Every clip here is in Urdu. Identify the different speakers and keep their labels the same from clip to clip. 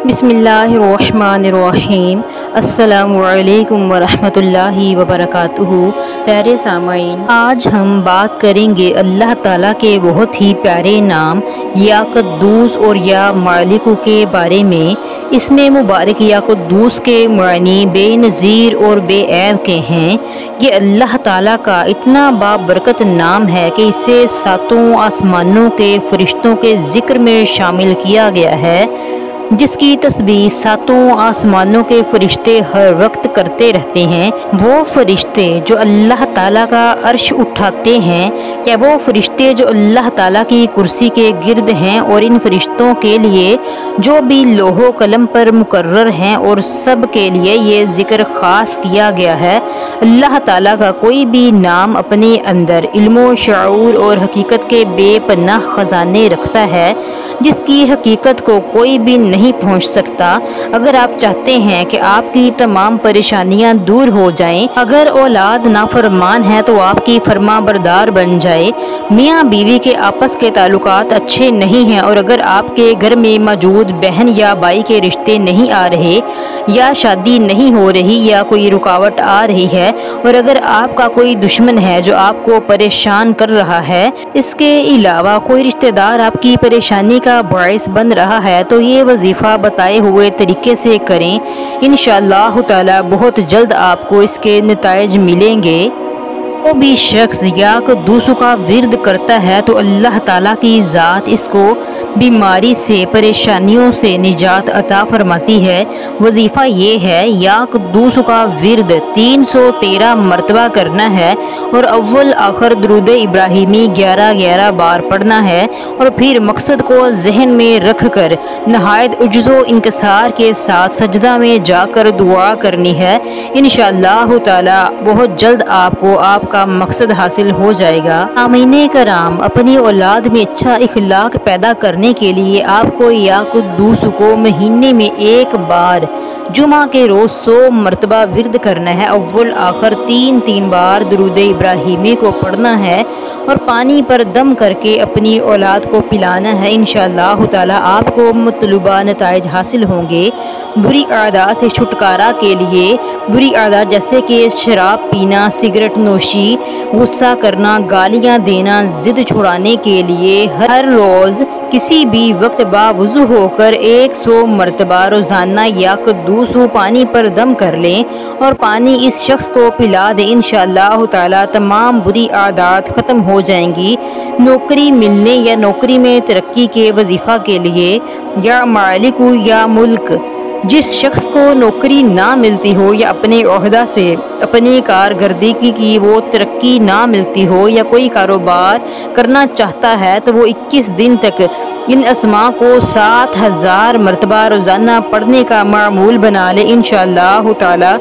Speaker 1: بسم اللہ الرحمن الرحیم۔ السلام علیکم ورحمۃ اللہ وبرکاتہ۔ پیارے سامعین، آج ہم بات کریں گے اللہ تعالیٰ کے بہت ہی پیارے نام یا قدوس اور یا مالک کے بارے میں۔ اس میں مبارک یا قدوس کے معنی بے نظیر اور بے عیب کے ہیں۔ یہ اللہ تعالیٰ کا اتنا بابرکت نام ہے کہ اسے ساتوں آسمانوں کے فرشتوں کے ذکر میں شامل کیا گیا ہے، جس کی تسبیح ساتوں آسمانوں کے فرشتے ہر وقت کرتے رہتے ہیں۔ وہ فرشتے جو اللہ تعالیٰ کا عرش اٹھاتے ہیں، یا وہ فرشتے جو اللہ تعالیٰ کی کرسی کے گرد ہیں، اور ان فرشتوں کے لیے جو بھی لوح و قلم پر مقرر ہیں، اور سب کے لیے یہ ذکر خاص کیا گیا ہے۔ اللہ تعالیٰ کا کوئی بھی نام اپنے اندر علم و شعور اور حقیقت کے بے پناہ خزانے رکھتا ہے، جس کی حقیقت کو کوئی بھی نہیں پہنچ سکتا۔ اگر آپ چاہتے ہیں کہ آپ کی تمام پریشانیاں دور ہو جائیں، اگر اولاد نافرمان ہے تو آپ کی فرما بردار بن جائے، میاں بیوی کے آپس کے تعلقات اچھے نہیں ہیں، اور اگر آپ کے گھر میں موجود بہن یا بھائی کے رشتے نہیں آ رہے، یا شادی نہیں ہو رہی، یا کوئی رکاوٹ آ رہی ہے، اور اگر آپ کا کوئی دشمن ہے جو آپ کو پریشان کر رہا ہے، اس کے علاوہ کوئی رشتہ دار آپ کی پریشانی کا باعث بن رہا ہے، تو یہ وظیفہ بتائے ہوئے طریقے سے کریں۔ انشاءاللہ تعالی بہت جلد آپ کو اس کے نتائج ملیں گے۔ وہ بھی شخص یا قدوس کا ورد کرتا ہے تو اللہ تعالیٰ کی ذات اس کو بیماری سے، پریشانیوں سے نجات عطا فرماتی ہے۔ وظیفہ یہ ہے، یا قدوس کا ورد 313 مرتبہ کرنا ہے، اور اول آخر درود ابراہیمی 11 بار پڑھنا ہے، اور پھر مقصد کو ذہن میں رکھ کر نہایت عجز و انکسار کے ساتھ سجدہ میں جا کر دعا کرنی ہے۔ انشاءاللہ تعالی بہت جلد آپ کو آپ کا مقصد حاصل ہو جائے گا۔ سامعین کرام، اپنی اولاد میں اچھا اخلاق پیدا کرنے کے لیے آپ کو یا قدوس کو مہینے میں ایک بار جمعہ کے روز 100 مرتبہ ورد کرنا ہے۔ اول آخر 3 بار درود ابراہیمی کو پڑھنا ہے، اور پانی پر دم کر کے اپنی اولاد کو پلانا ہے۔ انشاءاللہ تعالی آپ کو مطلوبہ نتائج حاصل ہوں گے۔ بری عادات سے چھٹکارا کے لیے، بری عادات جیسے کہ شراب پینا، سگریٹ نوشی، غصہ کرنا، گالیاں دینا، ضد چھڑانے کے لیے ہر روز کسی بھی وقت باوضو ہو کر 100 مرتبہ روزانہ یا قدوس پانی پر دم کر لیں، اور پانی اس شخص کو پلا دیں۔ انشاءاللہ تعالی تمام بری عادات ختم ہو جائیں گی۔ نوکری ملنے یا نوکری میں ترقی کے وظیفہ کے لیے، یا مالک یا ملک، جس شخص کو نوکری نہ ملتی ہو، یا اپنے عہدہ سے اپنی کارکردگی کی وہ ترقی نہ ملتی ہو، یا کوئی کاروبار کرنا چاہتا ہے، تو وہ 21 دن تک ان اسماء کو 7000 مرتبہ روزانہ پڑھنے کا معمول بنا لے۔ انشاءاللہ تعالی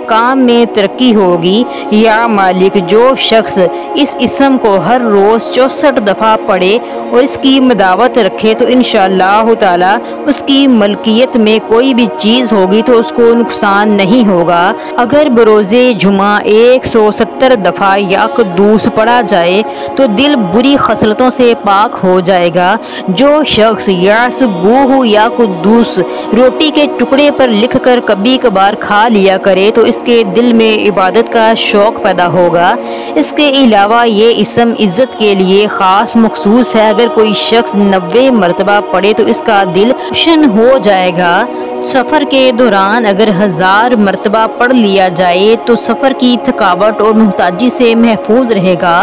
Speaker 1: کام میں ترقی ہوگی۔ یا مالک، جو شخص اس اسم کو ہر روز 64 دفعہ پڑھے اور اس کی مداوت رکھے، تو انشاءاللہ تعالی اس کی ملکیت میں کوئی بھی چیز ہوگی تو اس کو نقصان نہیں ہوگا۔ اگر بروز جمعہ 170 دفعہ یا قدوس پڑھا جائے تو دل بری خصلتوں سے پاک ہو جائے گا۔ جو شخص یا سبوح یا قدوس روٹی کے ٹکڑے پر لکھ کر کبھی کبھار کھا لیا کرے تو اس کے دل میں عبادت کا شوق پیدا ہوگا۔ اس کے علاوہ یہ اسم عزت کے لیے خاص مخصوص ہے۔ اگر کوئی شخص 90 مرتبہ پڑھے تو اس کا دل روشن ہو جائے گا۔ سفر کے دوران اگر 1000 مرتبہ پڑھ لیا جائے تو سفر کی تھکاوٹ اور محتاجی سے محفوظ رہے گا۔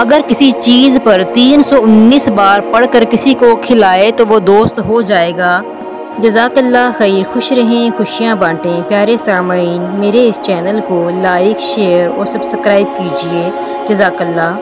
Speaker 1: اگر کسی چیز پر 319 بار پڑھ کر کسی کو کھلائے تو وہ دوست ہو جائے گا۔ جزاک اللہ خیر۔ خوش رہیں، خوشیاں بانٹیں۔ پیارے سامعین، میرے اس چینل کو لائک، شیئر اور سبسکرائب کیجیے۔ جزاک اللہ۔